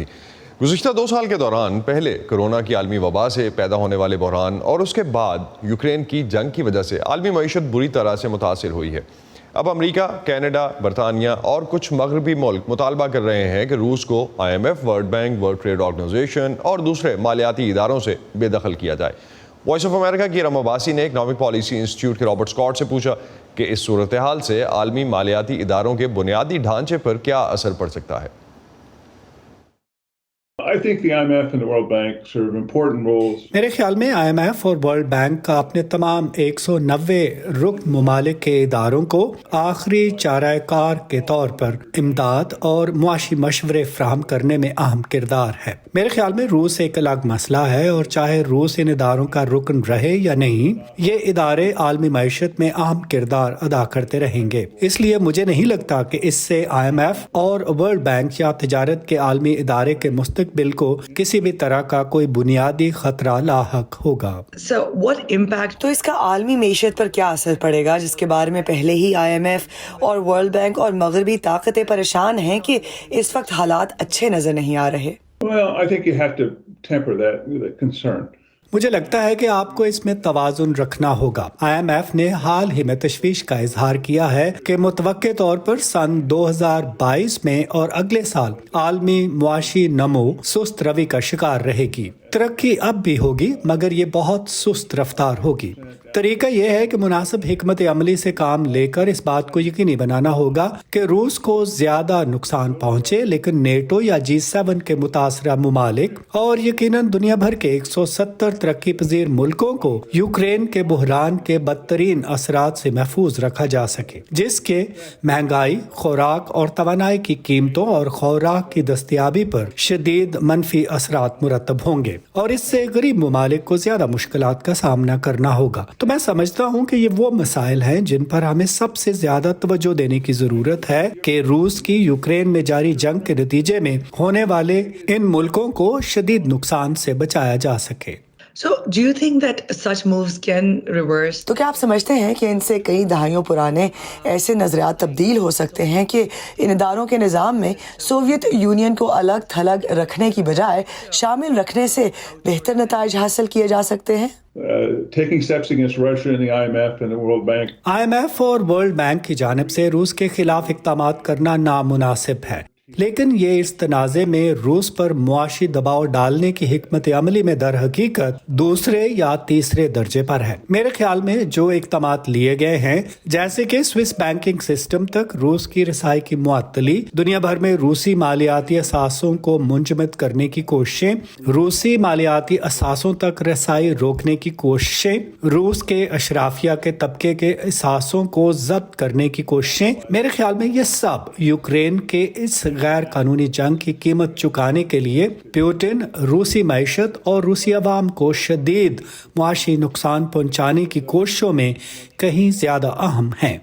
تھی۔ گزشتہ 2 سال کے دوران پہلے کرونا کی عالمی وبا سے پیدا ہونے والے بحران اور اس کے بعد یوکرین کی جنگ کی وجہ سے عالمی معیشت بری طرح سے متاثر ہوئی ہے۔ اب امریکہ، کینیڈا، برطانیہ اور کچھ مغربی ملک مطالبہ کر رہے ہیں کہ روس کو IMF، World Bank, World Trade Organization اور دوسرے مالیاتی اداروں سے بے دخل کیا جائے۔ وائس آف امریکہ کی رم عباسی نے اکنامک پالیسی انسٹیٹیوٹ کے رابرٹ اسکاٹ سے پوچھا کہ اس صورتحال سے عالمی مالیاتی اداروں کے بنیادی ڈھانچے پر کیا اثر پڑ سکتا ہے۔ میرے خیال میں IMF اور ورلڈ بینک کا اپنے تمام 190 رکن ممالک کے اداروں کو آخری چارہ کار کے طور پر امداد اور معاشی مشورے فراہم کرنے میں اہم کردار ہے۔ میرے خیال میں روس ایک الگ مسئلہ ہے، اور چاہے روس ان اداروں کا رکن رہے یا نہیں، یہ ادارے عالمی معیشت میں اہم کردار ادا کرتے رہیں گے۔ اس لیے مجھے نہیں لگتا کہ اس سے IMF اور ورلڈ بینک یا تجارت کے عالمی ادارے کے مستقبل کو کسی بھی طرح کا کوئی بنیادی خطرہ لاحق ہوگا۔ تو اس کا عالمی معیشت پر کیا اثر پڑے گا، جس کے بارے میں پہلے ہی IMF اور ورلڈ بینک اور مغربی طاقتیں پریشان ہیں کہ اس وقت حالات اچھے نظر نہیں آ رہے؟ مجھے لگتا ہے کہ آپ کو اس میں توازن رکھنا ہوگا۔ IMF نے حال ہی میں تشویش کا اظہار کیا ہے کہ متوقع طور پر سن 2022 میں اور اگلے سال عالمی معاشی نمو سست روی کا شکار رہے گی۔ ترقی اب بھی ہوگی، مگر یہ بہت سست رفتار ہوگی۔ طریقہ یہ ہے کہ مناسب حکمت عملی سے کام لے کر اس بات کو یقینی بنانا ہوگا کہ روس کو زیادہ نقصان پہنچے، لیکن نیٹو یا G7 کے متاثرہ ممالک اور یقیناً دنیا بھر کے 170 ترقی پذیر ملکوں کو یوکرین کے بحران کے بدترین اثرات سے محفوظ رکھا جا سکے، جس کے مہنگائی، خوراک اور توانائی کی قیمتوں اور خوراک کی دستیابی پر شدید منفی اثرات مرتب ہوں گے، اور اس سے غریب ممالک کو زیادہ مشکلات کا سامنا کرنا ہوگا۔ تو میں سمجھتا ہوں کہ یہ وہ مسائل ہیں جن پر ہمیں سب سے زیادہ توجہ دینے کی ضرورت ہے کہ روس کی یوکرین میں جاری جنگ کے نتیجے میں ہونے والے ان ملکوں کو شدید نقصان سے بچایا جا سکے۔ Do you think that such moves can reverse؟ تو کیا آپ سمجھتے ہیں کہ ان سے کئی دہائیوں پرانے ایسے نظریات تبدیل ہو سکتے ہیں کہ ان اداروں کے نظام میں سوویت یونین کو الگ تھلگ رکھنے کی بجائے شامل رکھنے سے بہتر نتائج حاصل کیے جا سکتے ہیں؟ IMF اور ورلڈ بینک کی جانب سے روس کے خلاف اقدامات کرنا نامناسب ہے، لیکن یہ اس تنازع میں روس پر معاشی دباؤ ڈالنے کی حکمت عملی میں در حقیقت دوسرے یا تیسرے درجے پر ہے۔ میرے خیال میں جو اقدامات لیے گئے ہیں، جیسے کہ سوئس بینکنگ سسٹم تک روس کی رسائی کی معطلی، دنیا بھر میں روسی مالیاتی اثاثوں کو منجمد کرنے کی کوششیں، روسی مالیاتی اثاثوں تک رسائی روکنے کی کوششیں، روس کے اشرافیہ کے طبقے کے اثاثوں کو ضبط کرنے کی کوششیں، میرے خیال میں یہ سب یوکرین کے اس غیر قانونی جنگ کی قیمت چکانے کے لیے پیوٹن روسی معیشت اور روسی عوام کو شدید معاشی نقصان پہنچانے کی کوششوں میں کہیں زیادہ اہم ہیں۔